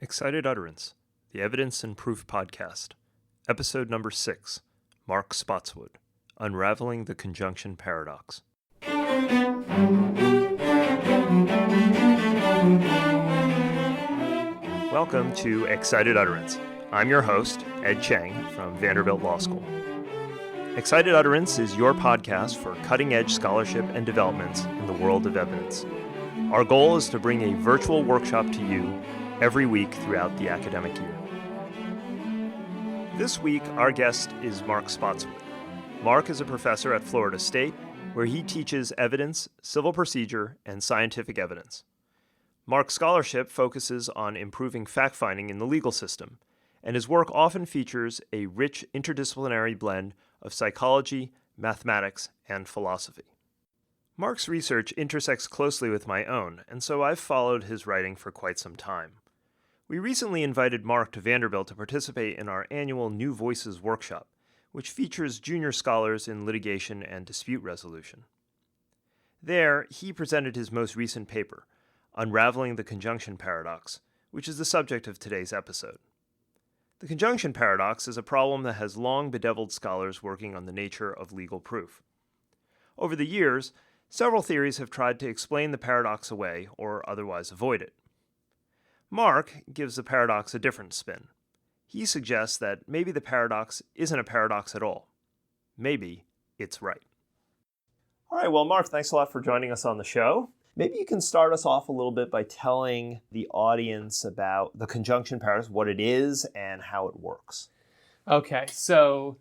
Excited Utterance, the Evidence and Proof Podcast, Episode number 6, Mark Spottswood, Unraveling the Conjunction Paradox. Welcome to Excited Utterance. I'm your host, Ed Cheng from Vanderbilt Law School. Excited Utterance is your podcast for cutting-edge scholarship and developments in the world of evidence. Our goal is to bring a virtual workshop to you every week throughout the academic year. This week, our guest is Mark Spottswood. Mark is a professor at Florida State, where he teaches evidence, civil procedure, and scientific evidence. Mark's scholarship focuses on improving fact-finding in the legal system, and his work often features a rich interdisciplinary blend of psychology, mathematics, and philosophy. Mark's research intersects closely with my own, and so I've followed his writing for quite some time. We recently invited Mark to Vanderbilt to participate in our annual New Voices workshop, which features junior scholars in litigation and dispute resolution. There, he presented his most recent paper, Unraveling the Conjunction Paradox, which is the subject of today's episode. The conjunction paradox is a problem that has long bedeviled scholars working on the nature of legal proof. Over the years, several theories have tried to explain the paradox away or otherwise avoid it. Mark gives the paradox a different spin. He suggests that maybe the paradox isn't a paradox at all. Maybe it's right. All right, well, Mark, thanks a lot for joining us on the show. Maybe you can start us off a little bit by telling the audience about the conjunction paradox, what it is, and how it works. Okay, so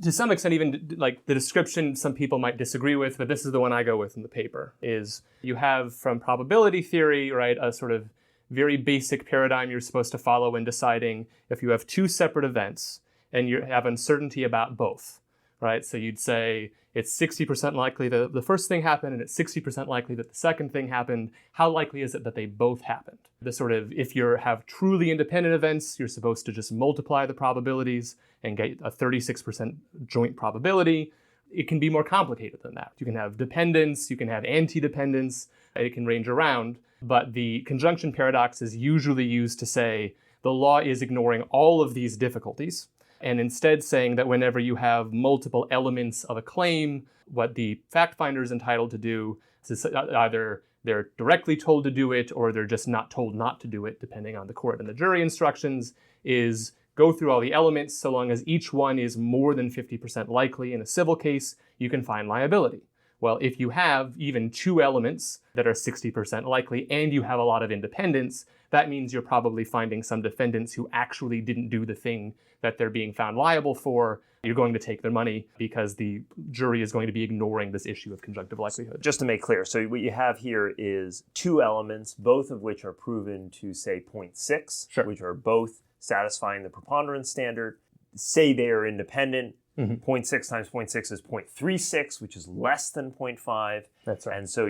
to some extent, even like the description some people might disagree with, but this is the one I go with in the paper, is you have from probability theory, right, a sort of very basic paradigm you're supposed to follow when deciding if you have two separate events and you have uncertainty about both, right? So you'd say it's 60% likely that the first thing happened and it's 60% likely that the second thing happened. How likely is it that they both happened? The sort of, if you have truly independent events, you're supposed to just multiply the probabilities and get a 36% joint probability. It can be more complicated than that. You can have dependence, you can have anti-dependence, it can range around. But the conjunction paradox is usually used to say the law is ignoring all of these difficulties and instead saying that whenever you have multiple elements of a claim, what the fact finder is entitled to do is either they're directly told to do it or they're just not told not to do it, depending on the court and the jury instructions, is go through all the elements. So long as each one is more than 50% likely in a civil case, you can find liability. Well, if you have even two elements that are 60% likely and you have a lot of independence, that means you're probably finding some defendants who actually didn't do the thing that they're being found liable for. You're going to take their money because the jury is going to be ignoring this issue of conjunctive likelihood. Just to make clear, so what you have here is two elements, both of which are proven to, say, 0.6, Sure. which are both satisfying the preponderance standard. Say they are independent. 0.6 times 0.6 is 0.36, which is less than 0.5. That's right. And so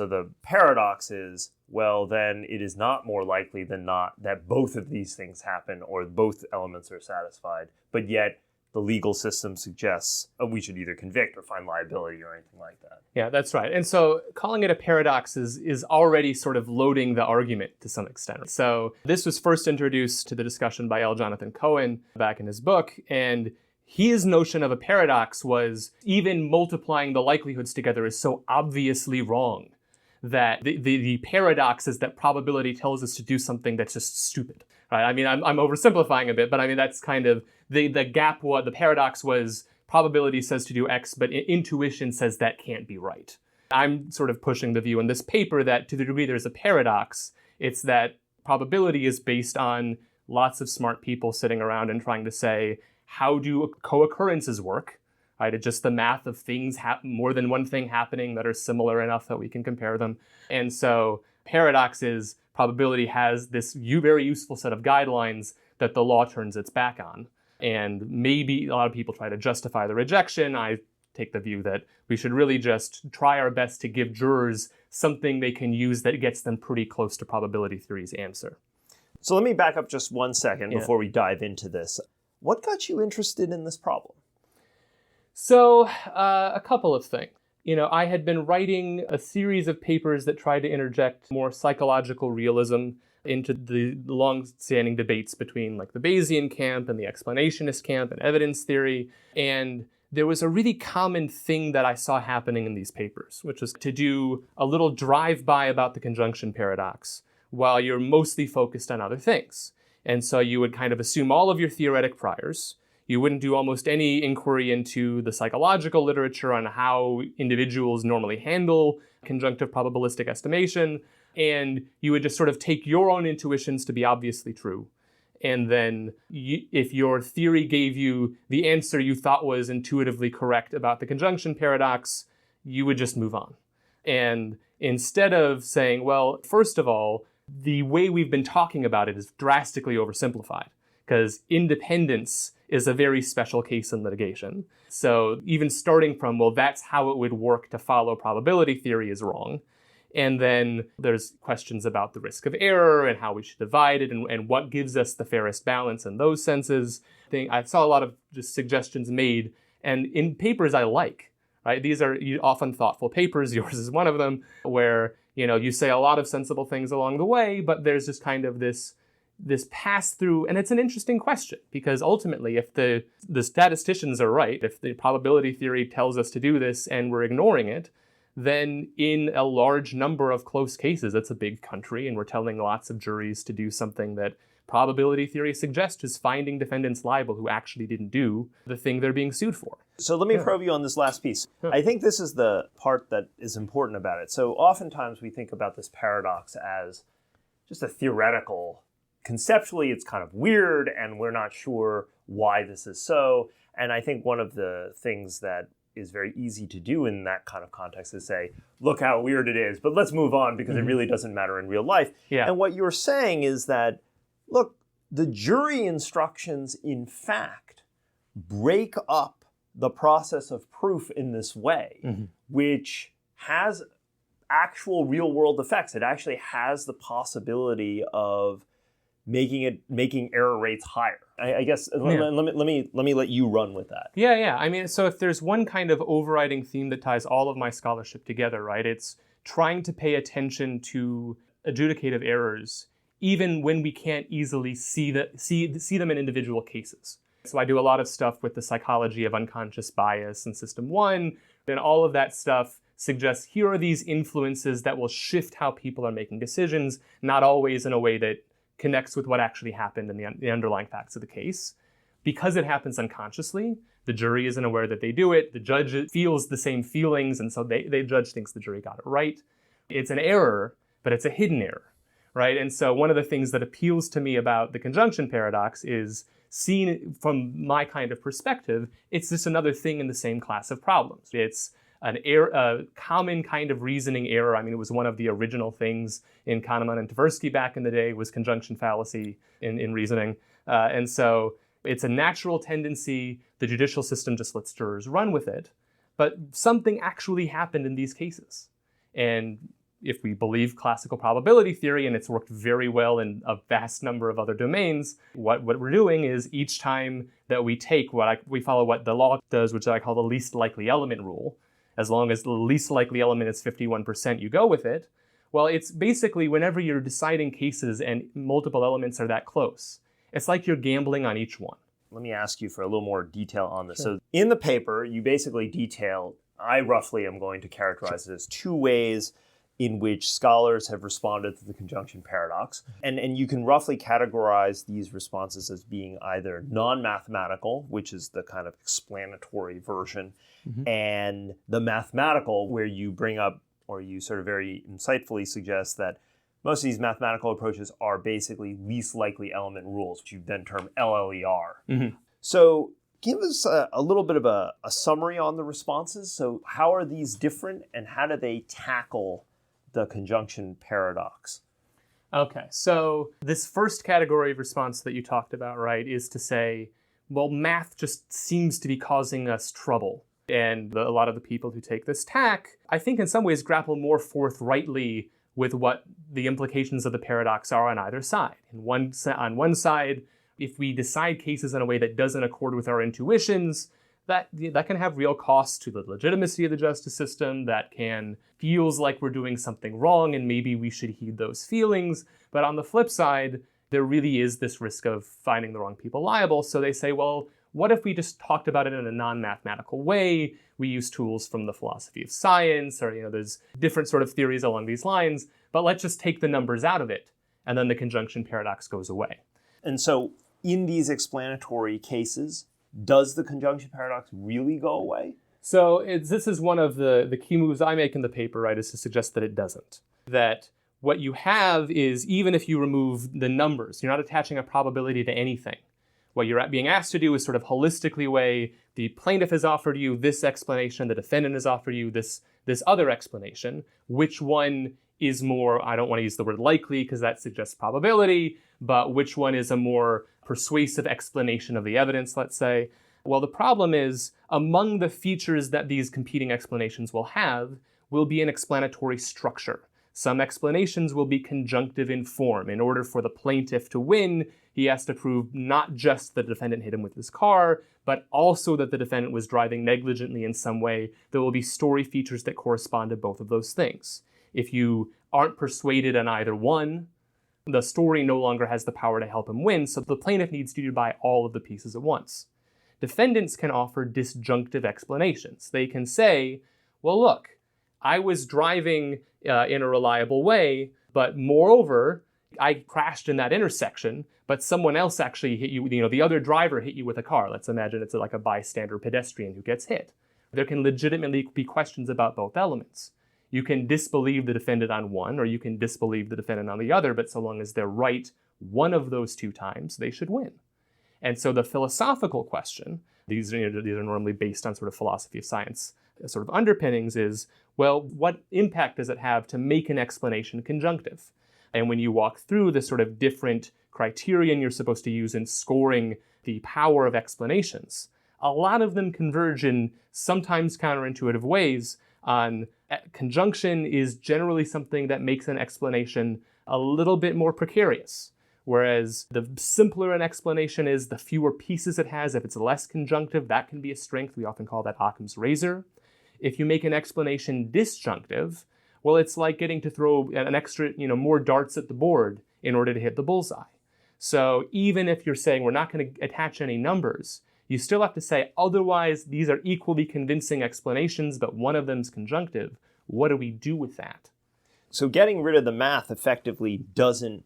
the paradox is, well, then it is not more likely than not that both of these things happen or both elements are satisfied. But yet the legal system suggests we should either convict or find liability or anything like that. Yeah, that's right. And so calling it a paradox is already sort of loading the argument to some extent. So this was first introduced to the discussion by L. Jonathan Cohen back in his book, and his notion of a paradox was even multiplying the likelihoods together is so obviously wrong that the paradox is that probability tells us to do something that's just stupid. Right? I mean, I'm oversimplifying a bit, but I mean, that's kind of the gap. The paradox was probability says to do X, but intuition says that can't be right. I'm sort of pushing the view in this paper that to the degree there's a paradox, it's that probability is based on lots of smart people sitting around and trying to say, how do co-occurrences work? Right? It's just the math of things, more than one thing happening that are similar enough that we can compare them. And so paradox is probability has this very useful set of guidelines that the law turns its back on. And maybe a lot of people try to justify the rejection. I take the view that we should really just try our best to give jurors something they can use that gets them pretty close to probability theory's answer. So let me back up just 1 second before we dive into this. What got you interested in this problem? So a couple of things. I had been writing a series of papers that tried to interject more psychological realism into the long-standing debates between like the Bayesian camp and the explanationist camp and evidence theory. And there was a really common thing that I saw happening in these papers, which was to do a little drive-by about the conjunction paradox while you're mostly focused on other things. And so you would kind of assume all of your theoretic priors. You wouldn't do almost any inquiry into the psychological literature on how individuals normally handle conjunctive probabilistic estimation. And you would just sort of take your own intuitions to be obviously true. And then if your theory gave you the answer you thought was intuitively correct about the conjunction paradox, you would just move on. And instead of saying, well, first of all, the way we've been talking about it is drastically oversimplified, because independence is a very special case in litigation. So even starting from, well, that's how it would work to follow probability theory is wrong. And then there's questions about the risk of error and how we should divide it and what gives us the fairest balance in those senses. I saw a lot of just suggestions made, and in papers I like, right? These are often thoughtful papers. Yours is one of them, where you say a lot of sensible things along the way, but there's just kind of this pass through, and it's an interesting question, because ultimately if the statisticians are right, if the probability theory tells us to do this and we're ignoring it, then in a large number of close cases, it's a big country, and we're telling lots of juries to do something that probability theory suggests is finding defendants liable who actually didn't do the thing they're being sued for. So let me probe you on this last piece. I think this is the part that is important about it. So oftentimes we think about this paradox as just a theoretical. Conceptually, it's kind of weird, and we're not sure why this is so. And I think one of the things that is very easy to do in that kind of context is say, look how weird it is, but let's move on because it really doesn't matter in real life. Yeah. And what you're saying is that, look, the jury instructions, in fact, break up the process of proof in this way, which has actual real-world effects. It actually has the possibility of making error rates higher. I guess let me let you run with that. Yeah. I mean, so if there's one kind of overriding theme that ties all of my scholarship together, right, it's trying to pay attention to adjudicative errors, even when we can't easily see them in individual cases. So I do a lot of stuff with the psychology of unconscious bias in System 1, and all of that stuff suggests here are these influences that will shift how people are making decisions, not always in a way that connects with what actually happened in the underlying facts of the case. Because it happens unconsciously, the jury isn't aware that they do it, the judge feels the same feelings, and so the judge thinks the jury got it right. It's an error, but it's a hidden error, right? And so one of the things that appeals to me about the conjunction paradox is, seen from my kind of perspective, it's just another thing in the same class of problems. It's a common kind of reasoning error. I mean, it was one of the original things in Kahneman and Tversky back in the day, was conjunction fallacy in reasoning. And so it's a natural tendency. The judicial system just lets jurors run with it. But something actually happened in these cases. And if we believe classical probability theory, and it's worked very well in a vast number of other domains, what we're doing is each time that we take we follow what the law does, which I call the least likely element rule. As long as the least likely element is 51%, you go with it. Well, it's basically whenever you're deciding cases and multiple elements are that close, it's like you're gambling on each one. Let me ask you for a little more detail on this. Sure. So in the paper, you basically detail, I roughly am going to characterize it as two ways in which scholars have responded to the conjunction paradox. And you can roughly categorize these responses as being either non-mathematical, which is the kind of explanatory version, and the mathematical, where you bring up, or you sort of very insightfully suggest that most of these mathematical approaches are basically least likely element rules, which you then term LLER. So give us a little bit of a summary on the responses. So how are these different, and how do they tackle the conjunction paradox? Okay, so this first category of response that you talked about, right, is to say, well, math just seems to be causing us trouble. And a lot of the people who take this tack, I think in some ways grapple more forthrightly with what the implications of the paradox are on either side. On one side, if we decide cases in a way that doesn't accord with our intuitions, that can have real costs to the legitimacy of the justice system. That feels like we're doing something wrong and maybe we should heed those feelings. But on the flip side, there really is this risk of finding the wrong people liable. So they say, well, what if we just talked about it in a non-mathematical way? We use tools from the philosophy of science, or there's different sort of theories along these lines, but let's just take the numbers out of it, and then the conjunction paradox goes away. And so in these explanatory cases, does the conjunction paradox really go away? So this is one of the key moves I make in the paper, right, is to suggest that it doesn't. That what you have is, even if you remove the numbers, you're not attaching a probability to anything. What you're being asked to do is sort of holistically weigh, the plaintiff has offered you this explanation, the defendant has offered you this other explanation. Which one is more, I don't want to use the word likely because that suggests probability, but which one is a more persuasive explanation of the evidence, let's say? Well, the problem is, among the features that these competing explanations will have will be an explanatory structure. Some explanations will be conjunctive in form. In order for the plaintiff to win, he has to prove not just the defendant hit him with his car, but also that the defendant was driving negligently in some way. There will be story features that correspond to both of those things. If you aren't persuaded on either one, the story no longer has the power to help him win, so the plaintiff needs to buy all of the pieces at once. Defendants can offer disjunctive explanations. They can say, well, look, I was driving in a reliable way, but moreover, I crashed in that intersection, but someone else actually hit you, the other driver hit you with a car. Let's imagine it's like a bystander pedestrian who gets hit. There can legitimately be questions about both elements. You can disbelieve the defendant on one, or you can disbelieve the defendant on the other, but so long as they're right one of those two times, they should win. And so the philosophical question, these are normally based on sort of philosophy of science sort of underpinnings, is, well, what impact does it have to make an explanation conjunctive? And when you walk through the sort of different criterion you're supposed to use in scoring the power of explanations, a lot of them converge in sometimes counterintuitive ways on conjunction is generally something that makes an explanation a little bit more precarious. Whereas the simpler an explanation is, the fewer pieces it has. If it's less conjunctive, that can be a strength. We often call that Occam's razor. If you make an explanation disjunctive, well, it's like getting to throw an extra, more darts at the board in order to hit the bullseye. So even if you're saying we're not going to attach any numbers, you still have to say, otherwise, these are equally convincing explanations, but one of them's conjunctive. What do we do with that? So getting rid of the math effectively doesn't,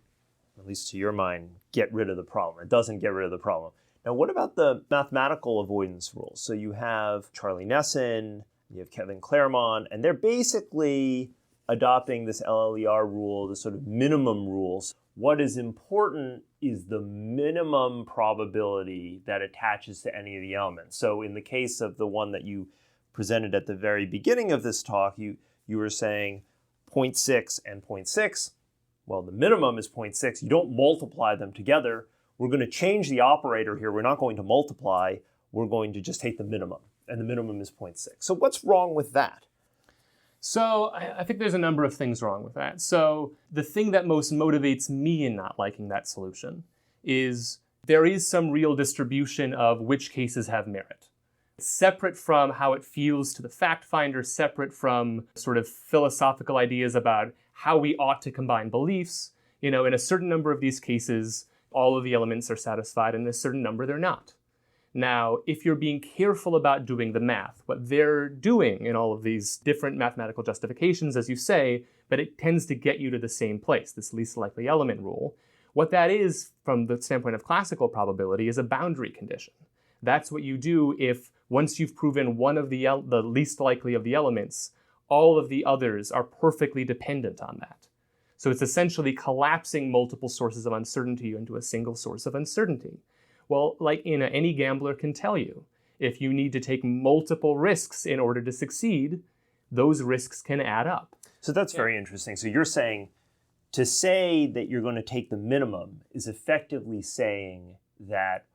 at least to your mind, get rid of the problem. It doesn't get rid of the problem. Now, what about the mathematical avoidance rules? So you have Charlie Nesson, you have Kevin Claremont, and they're basically adopting this LLER rule, the sort of minimum rules. What is important is the minimum probability that attaches to any of the elements. So in the case of the one that you presented at the very beginning of this talk, you were saying 0.6 and 0.6. Well, the minimum is 0.6. You don't multiply them together. We're going to change the operator here. We're not going to multiply. We're going to just take the minimum, and the minimum is 0.6. So what's wrong with that? So I think there's a number of things wrong with that. So the thing that most motivates me in not liking that solution is there is some real distribution of which cases have merit. Separate from how it feels to the fact finder, separate from sort of philosophical ideas about how we ought to combine beliefs. In a certain number of these cases, all of the elements are satisfied, and in a certain number they're not. Now, if you're being careful about doing the math, what they're doing in all of these different mathematical justifications, as you say, but it tends to get you to the same place, this least likely element rule. What that is, from the standpoint of classical probability, is a boundary condition. That's what you do if, once you've proven one of the least likely of the elements, all of the others are perfectly dependent on that. So it's essentially collapsing multiple sources of uncertainty into a single source of uncertainty. Well, like any gambler can tell you, if you need to take multiple risks in order to succeed, those risks can add up. So that's very interesting. So you're saying to say that you're going to take the minimum is effectively saying that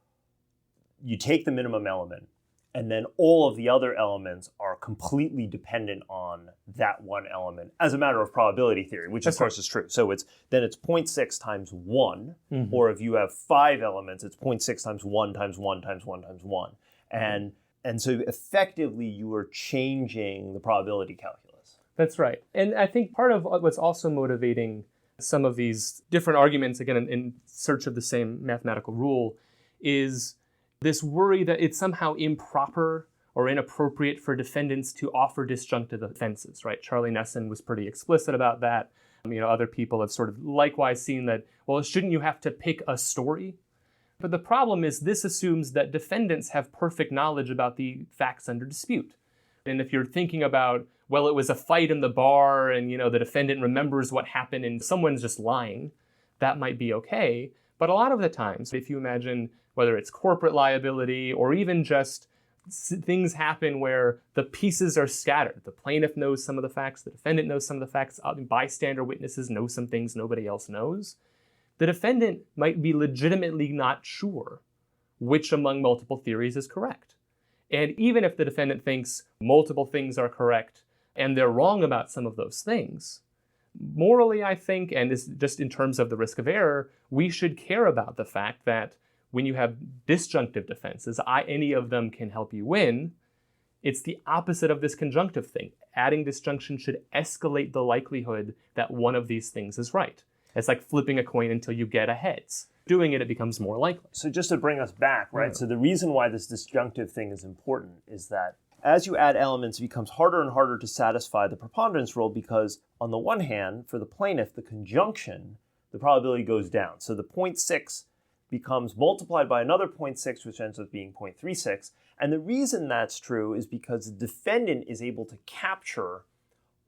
you take the minimum element and then all of the other elements are completely dependent on that one element as a matter of probability theory, which of course is true. So it's 0.6 times 1, or if you have 5 elements, it's 0.6 times 1 times 1 times 1 times 1. And And so effectively, you are changing the probability calculus. That's right. And I think part of what's also motivating some of these different arguments, again, in search of the same mathematical rule, is this worry that it's somehow improper or inappropriate for defendants to offer disjunctive defenses, right? Charlie Nesson was pretty explicit about that. Other people have sort of likewise seen that, well, shouldn't you have to pick a story? But the problem is this assumes that defendants have perfect knowledge about the facts under dispute. And if you're thinking about, well, it was a fight in the bar and, the defendant remembers what happened and someone's just lying, that might be okay. But a lot of the times, if you imagine whether it's corporate liability or even just things happen where the pieces are scattered. The plaintiff knows some of the facts, the defendant knows some of the facts, bystander witnesses know some things nobody else knows. The defendant might be legitimately not sure which among multiple theories is correct. And even if the defendant thinks multiple things are correct and they're wrong about some of those things, morally, I think, and is just in terms of the risk of error, we should care about the fact that when you have disjunctive defenses, any of them can help you win. It's the opposite of this conjunctive thing. Adding disjunction should escalate the likelihood that one of these things is right. It's like flipping a coin until you get a heads. Doing it becomes more likely. So just to bring us back, right? So the reason why this disjunctive thing is important is that as you add elements, it becomes harder and harder to satisfy the preponderance rule because on the one hand, for the plaintiff, the conjunction, the probability goes down. So the 0.6 becomes multiplied by another 0.6, which ends up being 0.36. And the reason that's true is because the defendant is able to capture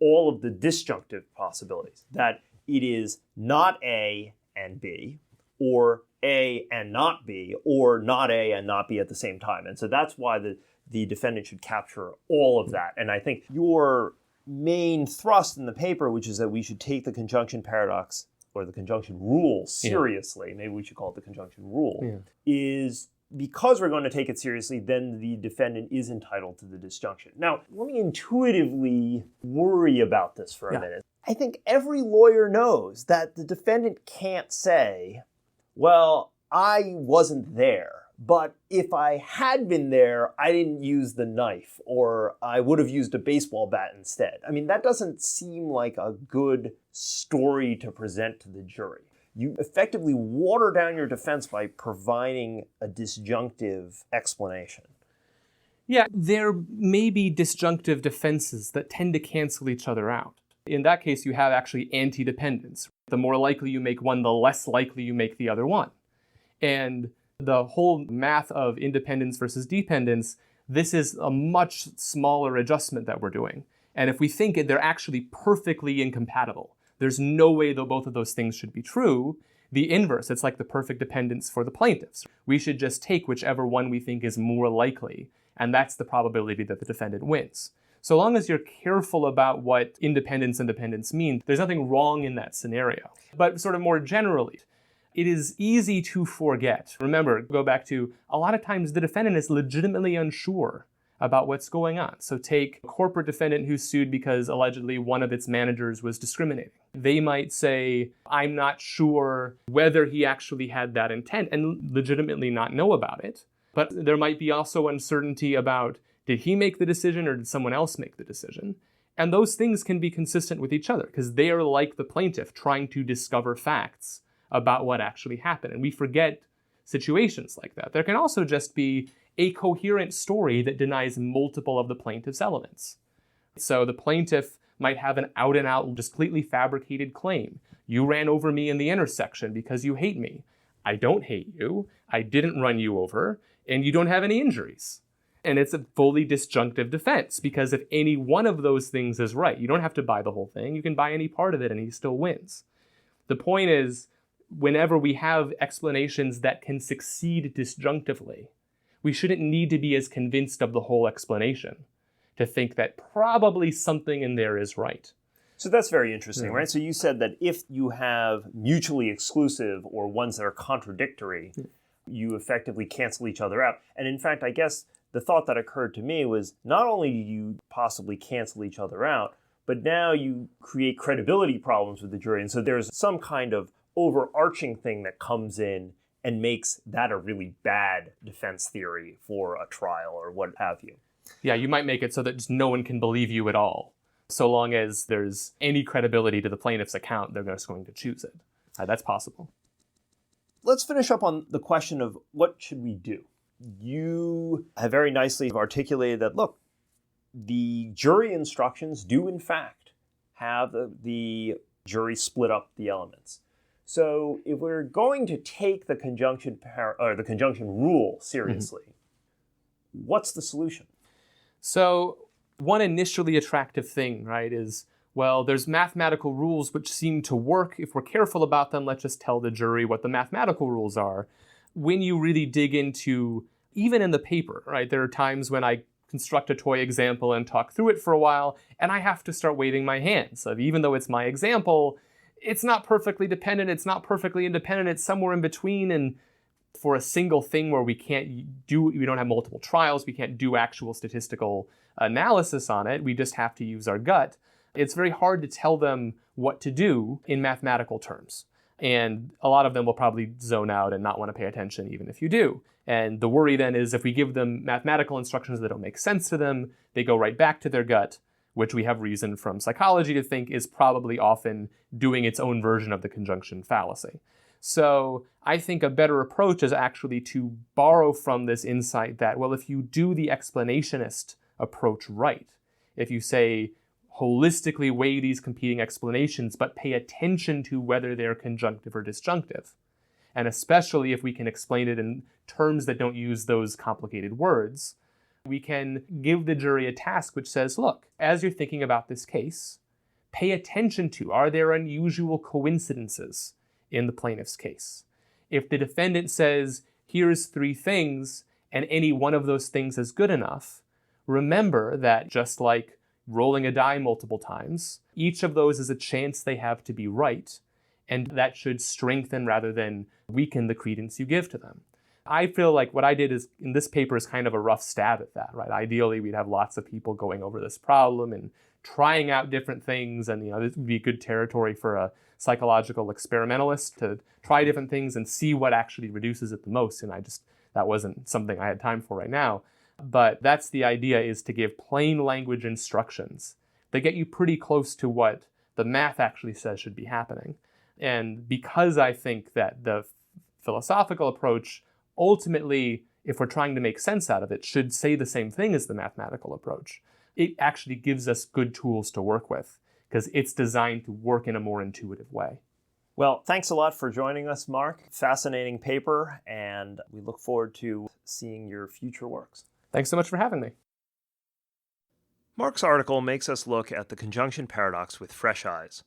all of the disjunctive possibilities, that it is not A and B, or A and not B, or not A and not B at the same time. And so that's why the defendant should capture all of that. And I think your main thrust in the paper, which is that we should take the conjunction paradox or the conjunction rule seriously, maybe we should call it the conjunction rule, is because we're going to take it seriously, then the defendant is entitled to the disjunction. Now, let me intuitively worry about this for a minute. I think every lawyer knows that the defendant can't say, well, I wasn't there, but if I had been there, I didn't use the knife, or I would have used a baseball bat instead. I mean, that doesn't seem like a good story to present to the jury. You effectively water down your defense by providing a disjunctive explanation. Yeah, there may be disjunctive defenses that tend to cancel each other out. In that case, you have actually anti-dependence. The more likely you make one, the less likely you make the other one. And the whole math of independence versus dependence, this is a much smaller adjustment that we're doing. And if we think they're actually perfectly incompatible, there's no way that both of those things should be true. The inverse, it's like the perfect dependence for the plaintiffs. We should just take whichever one we think is more likely, and that's the probability that the defendant wins. So long as you're careful about what independence and dependence mean, there's nothing wrong in that scenario. But sort of more generally, it is easy to forget. Remember, go back to, a lot of times the defendant is legitimately unsure about what's going on. So take a corporate defendant who's sued because allegedly one of its managers was discriminating. They might say, I'm not sure whether he actually had that intent, and legitimately not know about it. But there might be also uncertainty about, did he make the decision or did someone else make the decision? And those things can be consistent with each other because they are like the plaintiff trying to discover facts about what actually happened. And we forget situations like that. There can also just be a coherent story that denies multiple of the plaintiff's elements. So the plaintiff might have an out-and-out, just completely fabricated claim. You ran over me in the intersection because you hate me. I don't hate you. I didn't run you over, and you don't have any injuries. And it's a fully disjunctive defense because if any one of those things is right, you don't have to buy the whole thing. You can buy any part of it and he still wins. The point is, whenever we have explanations that can succeed disjunctively, we shouldn't need to be as convinced of the whole explanation to think that probably something in there is right. So that's very interesting, right? So you said that if you have mutually exclusive or ones that are contradictory, you effectively cancel each other out. And in fact, I guess the thought that occurred to me was not only do you possibly cancel each other out, but now you create credibility problems with the jury. And so there's some kind of overarching thing that comes in and makes that a really bad defense theory for a trial or what have you. Yeah, you might make it so that just no one can believe you at all. So long as there's any credibility to the plaintiff's account, they're just going to choose it. That's possible. Let's finish up on the question of what should we do? You have very nicely articulated that, look, the jury instructions do in fact have the jury split up the elements. So if we're going to take the conjunction rule seriously, what's the solution? So one initially attractive thing, right, is, well, there's mathematical rules which seem to work. If we're careful about them, let's just tell the jury what the mathematical rules are. When you really dig into, even in the paper, right, there are times when I construct a toy example and talk through it for a while, and I have to start waving my hands. So even though it's my example, it's not perfectly dependent, it's not perfectly independent, it's somewhere in between. And for a single thing where we don't have multiple trials, we can't do actual statistical analysis on it, we just have to use our gut. It's very hard to tell them what to do in mathematical terms. And a lot of them will probably zone out and not want to pay attention even if you do. And the worry then is if we give them mathematical instructions that don't make sense to them, they go right back to their gut, which we have reason from psychology to think is probably often doing its own version of the conjunction fallacy. So I think a better approach is actually to borrow from this insight that, well, if you do the explanationist approach right, if you say, holistically weigh these competing explanations, but pay attention to whether they're conjunctive or disjunctive, and especially if we can explain it in terms that don't use those complicated words, we can give the jury a task which says, look, as you're thinking about this case, pay attention to, are there unusual coincidences in the plaintiff's case? If the defendant says, here's 3 things, and any one of those things is good enough, remember that just like rolling a die multiple times, each of those is a chance they have to be right, and that should strengthen rather than weaken the credence you give to them. I feel like what I did is in this paper is kind of a rough stab at that, right? Ideally, we'd have lots of people going over this problem and trying out different things, and this would be good territory for a psychological experimentalist to try different things and see what actually reduces it the most. And that wasn't something I had time for right now. But that's the idea, is to give plain language instructions that get you pretty close to what the math actually says should be happening. And because I think that the philosophical approach, ultimately, if we're trying to make sense out of it, should say the same thing as the mathematical approach, it actually gives us good tools to work with because it's designed to work in a more intuitive way. Well, thanks a lot for joining us, Mark. Fascinating paper, and we look forward to seeing your future works. Thanks so much for having me. Mark's article makes us look at the conjunction paradox with fresh eyes.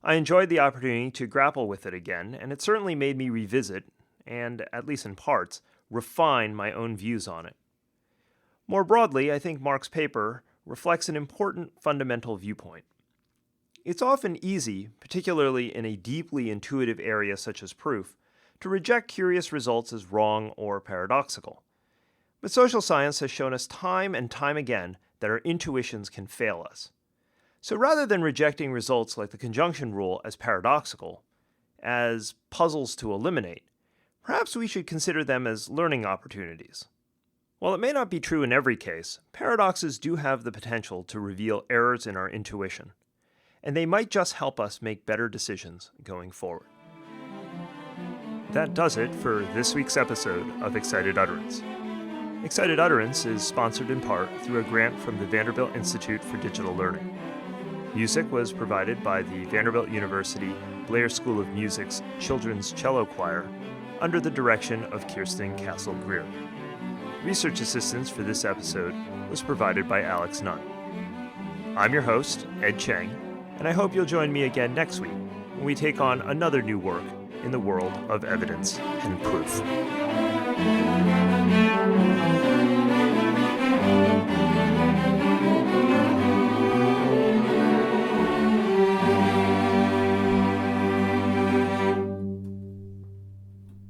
I enjoyed the opportunity to grapple with it again, and it certainly made me revisit, and, at least in parts, refine my own views on it. More broadly, I think Mark's paper reflects an important fundamental viewpoint. It's often easy, particularly in a deeply intuitive area such as proof, to reject curious results as wrong or paradoxical. But social science has shown us time and time again that our intuitions can fail us. So rather than rejecting results like the conjunction rule as paradoxical, as puzzles to eliminate, perhaps we should consider them as learning opportunities. While it may not be true in every case, paradoxes do have the potential to reveal errors in our intuition, and they might just help us make better decisions going forward. That does it for this week's episode of Excited Utterance. Excited Utterance is sponsored in part through a grant from the Vanderbilt Institute for Digital Learning. Music was provided by the Vanderbilt University Blair School of Music's Children's Cello Choir under the direction of Kirsten Castle-Greer. Research assistance for this episode was provided by Alex Nunn. I'm your host, Ed Cheng, and I hope you'll join me again next week when we take on another new work in the world of evidence and proof.